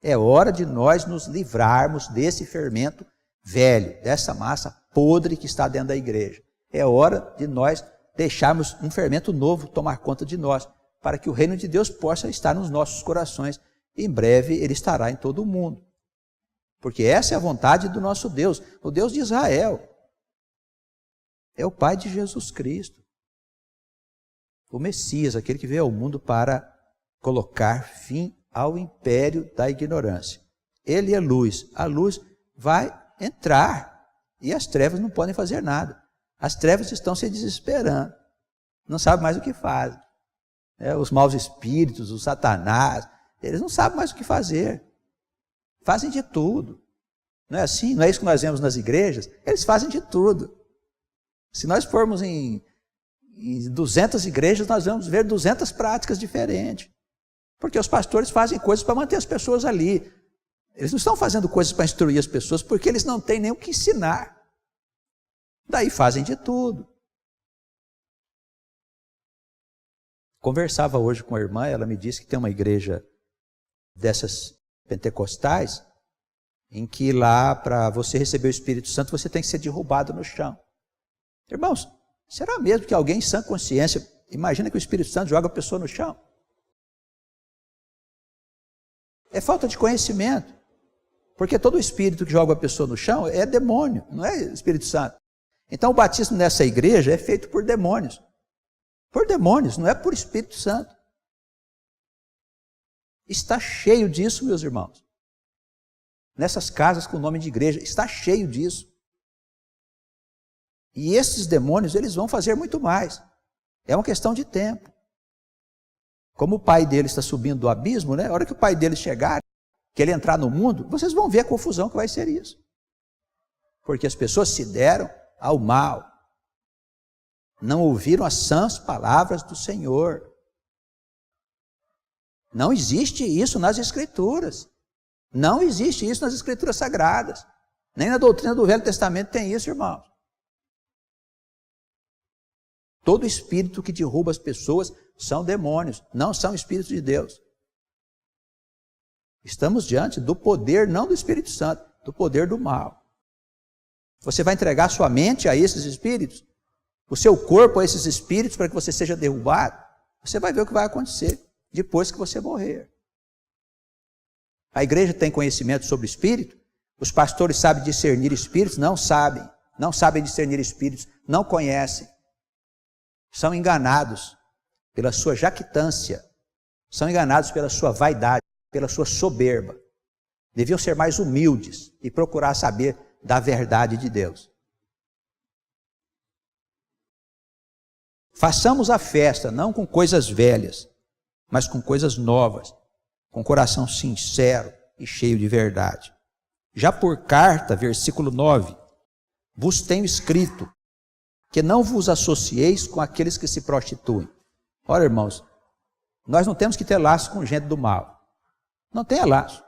É hora de nós nos livrarmos desse fermento velho, dessa massa podre que está dentro da igreja. É hora de nós deixarmos um fermento novo tomar conta de nós, para que o reino de Deus possa estar nos nossos corações. Em breve ele estará em todo o mundo. Porque essa é a vontade do nosso Deus, o Deus de Israel. É o Pai de Jesus Cristo. O Messias, aquele que veio ao mundo para colocar fim ao império da ignorância. Ele é luz. A luz vai entrar e as trevas não podem fazer nada. As trevas estão se desesperando. Não sabem mais o que fazem. Os maus espíritos, o Satanás, eles não sabem mais o que fazer. Fazem de tudo. Não é assim? Não é isso que nós vemos nas igrejas? Eles fazem de tudo. Se nós formos em 200 igrejas, nós vamos ver 200 práticas diferentes. Porque os pastores fazem coisas para manter as pessoas ali. Eles não estão fazendo coisas para instruir as pessoas, porque eles não têm nem o que ensinar. Daí fazem de tudo. Conversava hoje com a irmã, ela me disse que tem uma igreja dessas pentecostais, em que lá, para você receber o Espírito Santo, você tem que ser derrubado no chão. Irmãos, será mesmo que alguém em sã consciência imagina que o Espírito Santo joga a pessoa no chão? É falta de conhecimento. Porque todo espírito que joga a pessoa no chão é demônio, não é Espírito Santo. Então o batismo nessa igreja é feito por demônios. Por demônios, não é por Espírito Santo. Está cheio disso, meus irmãos. Nessas casas com o nome de igreja, está cheio disso. E esses demônios, eles vão fazer muito mais. É uma questão de tempo. Como o pai dele está subindo do abismo, né? A hora que o pai dele chegar, que ele entrar no mundo, vocês vão ver a confusão que vai ser isso. Porque as pessoas se deram ao mal. Não ouviram as sãs palavras do Senhor. Não existe isso nas Escrituras. Não existe isso nas Escrituras Sagradas. Nem na doutrina do Velho Testamento tem isso, irmãos. Todo espírito que derruba as pessoas são demônios, não são espíritos de Deus. Estamos diante do poder, não do Espírito Santo, do poder do mal. Você vai entregar sua mente a esses espíritos? O seu corpo a esses espíritos para que você seja derrubado? Você vai ver o que vai acontecer depois que você morrer. A igreja tem conhecimento sobre espírito? Os pastores sabem discernir espíritos? Não sabem. Não sabem discernir espíritos, não conhecem. São enganados pela sua jactância. São enganados pela sua vaidade, pela sua soberba. Deviam ser mais humildes e procurar saber da verdade de Deus. Façamos a festa, não com coisas velhas, mas com coisas novas, com coração sincero e cheio de verdade. Já por carta, versículo 9, vos tenho escrito que não vos associeis com aqueles que se prostituem. Ora, irmãos, nós não temos que ter laço com gente do mal. Não tenha laço.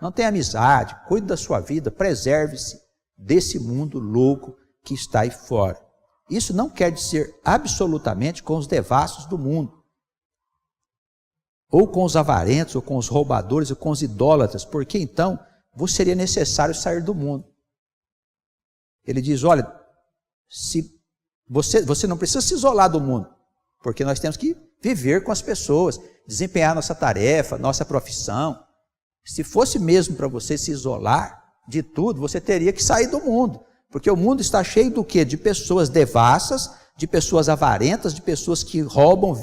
Não tenha amizade. Cuide da sua vida. Preserve-se desse mundo louco que está aí fora. Isso não quer dizer absolutamente com os devassos do mundo. Ou com os avarentos, ou com os roubadores, ou com os idólatras. Porque então vos seria necessário sair do mundo. Ele diz, olha, se você não precisa se isolar do mundo, porque nós temos que viver com as pessoas, desempenhar nossa tarefa, nossa profissão. Se fosse mesmo para você se isolar de tudo, você teria que sair do mundo, porque o mundo está cheio do quê? De pessoas devassas, de pessoas avarentas, de pessoas que roubam,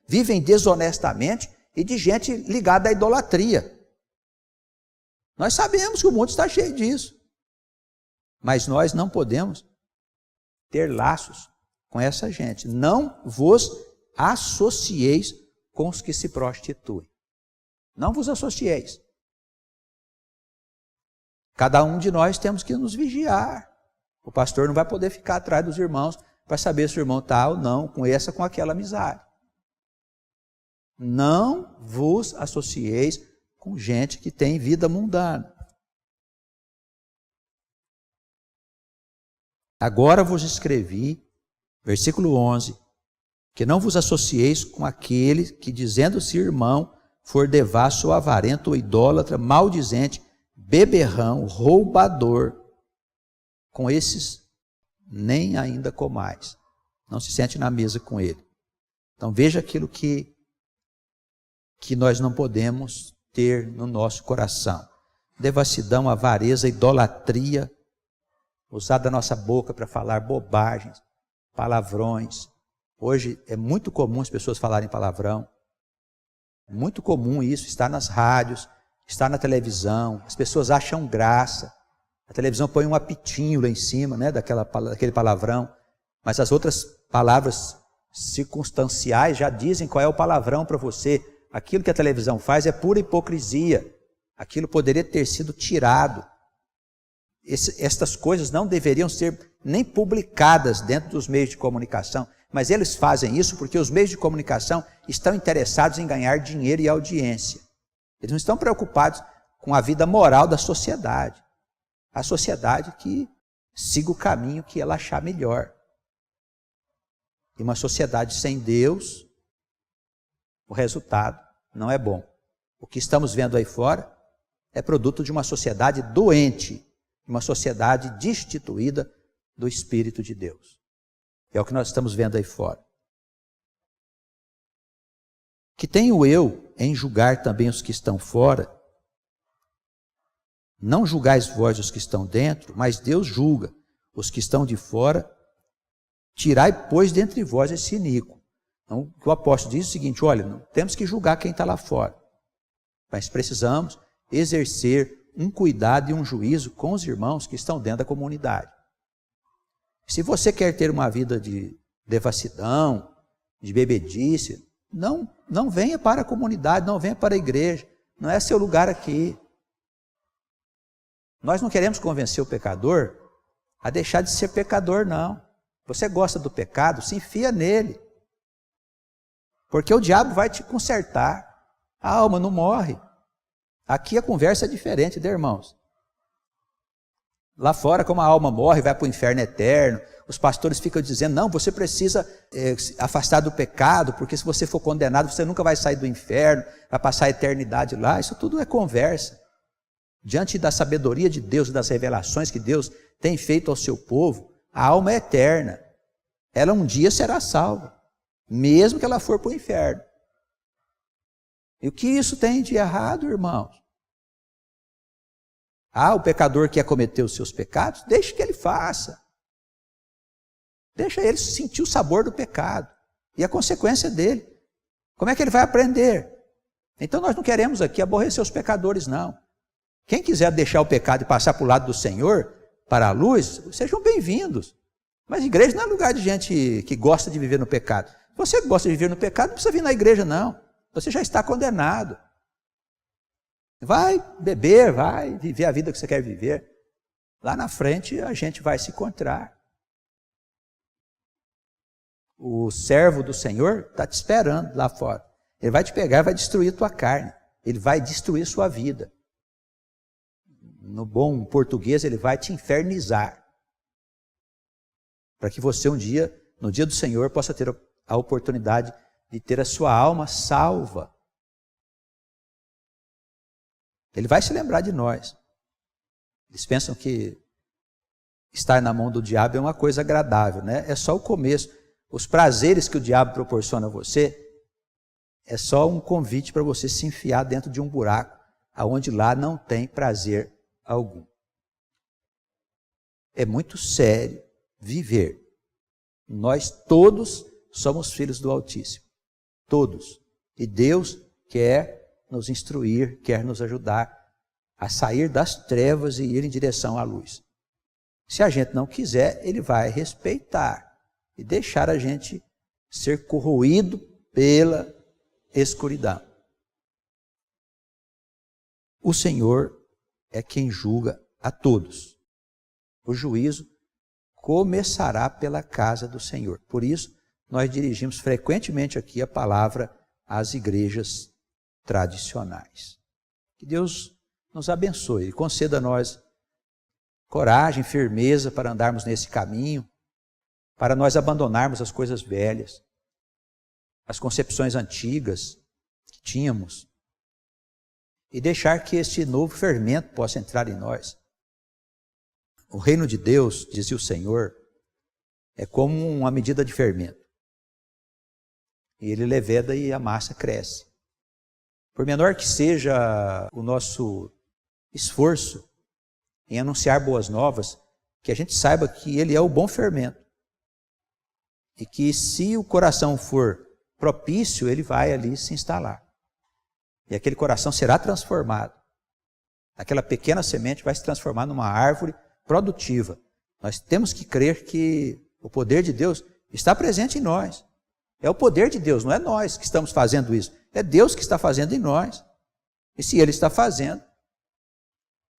vivem desonestamente e de gente ligada à idolatria. Nós sabemos que o mundo está cheio disso, mas nós não podemos ter laços com essa gente. Não vos associeis com os que se prostituem. Não vos associeis. Cada um de nós temos que nos vigiar. O pastor não vai poder ficar atrás dos irmãos para saber se o irmão está ou não com essa, com aquela amizade. Não vos associeis com gente que tem vida mundana. Agora vos escrevi, versículo 11, que não vos associeis com aquele que, dizendo-se irmão, for devasso ou avarento ou idólatra, maldizente, beberrão, roubador. Com esses, nem ainda comais. Não se sente na mesa com ele. Então veja aquilo que nós não podemos ter no nosso coração. Devassidão, avareza, idolatria, usar da nossa boca para falar bobagens, palavrões. Hoje é muito comum as pessoas falarem palavrão. É muito comum isso, está nas rádios, está na televisão. As pessoas acham graça. A televisão põe um apitinho lá em cima, né, daquele palavrão. Mas as outras palavras circunstanciais já dizem qual é o palavrão para você. Aquilo que a televisão faz é pura hipocrisia. Aquilo poderia ter sido tirado. Estas coisas não deveriam ser nem publicadas dentro dos meios de comunicação, mas eles fazem isso porque os meios de comunicação estão interessados em ganhar dinheiro e audiência. Eles não estão preocupados com a vida moral da sociedade. A sociedade que siga o caminho que ela achar melhor. E uma sociedade sem Deus, o resultado não é bom. O que estamos vendo aí fora é produto de uma sociedade doente, uma sociedade destituída do Espírito de Deus. É o que nós estamos vendo aí fora. Que tenho eu em julgar também os que estão fora? Não julgais vós os que estão dentro, mas Deus julga os que estão de fora. Tirai, pois, dentre vós esse iníquo. Então, o apóstolo diz o seguinte, olha, não temos que julgar quem está lá fora, mas precisamos exercer um cuidado e um juízo com os irmãos que estão dentro da comunidade. Se você quer ter uma vida de devassidão, de bebedice, não venha para a comunidade, não venha para a igreja, não é seu lugar aqui. Nós não queremos convencer o pecador a deixar de ser pecador, não. Você gosta do pecado, se enfia nele. Porque o diabo vai te consertar. A alma não morre. Aqui a conversa é diferente, né, irmãos? Lá fora, como a alma morre, vai para o inferno eterno, os pastores ficam dizendo, não, você precisa se afastar do pecado, porque se você for condenado, você nunca vai sair do inferno, vai passar a eternidade lá. Isso tudo é conversa. Diante da sabedoria de Deus, das revelações que Deus tem feito ao seu povo, a alma é eterna. Ela um dia será salva, mesmo que ela for para o inferno. E o que isso tem de errado, irmãos? O pecador quer cometer os seus pecados? Deixe que ele faça. Deixa ele sentir o sabor do pecado e a consequência dele. Como é que ele vai aprender? Então nós não queremos aqui aborrecer os pecadores, não. Quem quiser deixar o pecado e passar para o lado do Senhor, para a luz, sejam bem-vindos. Mas igreja não é lugar de gente que gosta de viver no pecado. Se você gosta de viver no pecado, não precisa vir na igreja, não. Você já está condenado. Vai beber, vai viver a vida que você quer viver. Lá na frente a gente vai se encontrar. O servo do Senhor está te esperando lá fora. Ele vai te pegar e vai destruir tua carne. Ele vai destruir sua vida. No bom português, ele vai te infernizar. Para que você um dia, no dia do Senhor, possa ter a oportunidade de ter a sua alma salva. Ele vai se lembrar de nós. Eles pensam que estar na mão do diabo é uma coisa agradável, né? É só o começo. Os prazeres que o diabo proporciona a você é só um convite para você se enfiar dentro de um buraco, aonde lá não tem prazer algum. É muito sério viver. Nós todos somos filhos do Altíssimo. Todos. E Deus quer nos instruir, quer nos ajudar a sair das trevas e ir em direção à luz. Se a gente não quiser, Ele vai respeitar. e deixar a gente ser corroído pela escuridão. O Senhor é quem julga a todos. O juízo começará pela casa do Senhor. Por isso, nós dirigimos frequentemente aqui a palavra às igrejas tradicionais. Que Deus nos abençoe e conceda a nós coragem, firmeza para andarmos nesse caminho, para nós abandonarmos as coisas velhas, as concepções antigas que tínhamos, e deixar que este novo fermento possa entrar em nós. O reino de Deus, dizia o Senhor, é como uma medida de fermento. E ele leveda e a massa cresce. Por menor que seja o nosso esforço em anunciar boas novas, que a gente saiba que ele é o bom fermento. E que se o coração for propício, ele vai ali se instalar. E aquele coração será transformado. Aquela pequena semente vai se transformar numa árvore produtiva. Nós temos que crer que o poder de Deus está presente em nós. É o poder de Deus, não é nós que estamos fazendo isso. É Deus que está fazendo em nós. E se Ele está fazendo,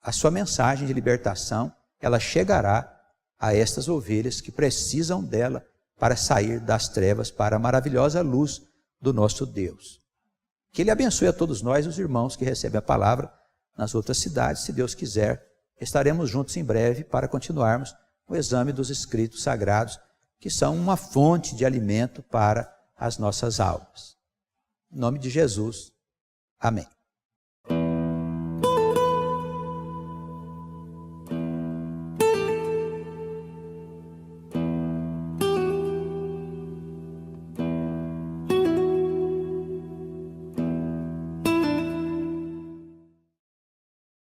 a sua mensagem de libertação, ela chegará a estas ovelhas que precisam dela para sair das trevas para a maravilhosa luz do nosso Deus. Que Ele abençoe a todos nós, os irmãos que recebem a palavra nas outras cidades. Se Deus quiser, estaremos juntos em breve para continuarmos o exame dos escritos sagrados, que são uma fonte de alimento para as nossas almas. Em nome de Jesus, amém.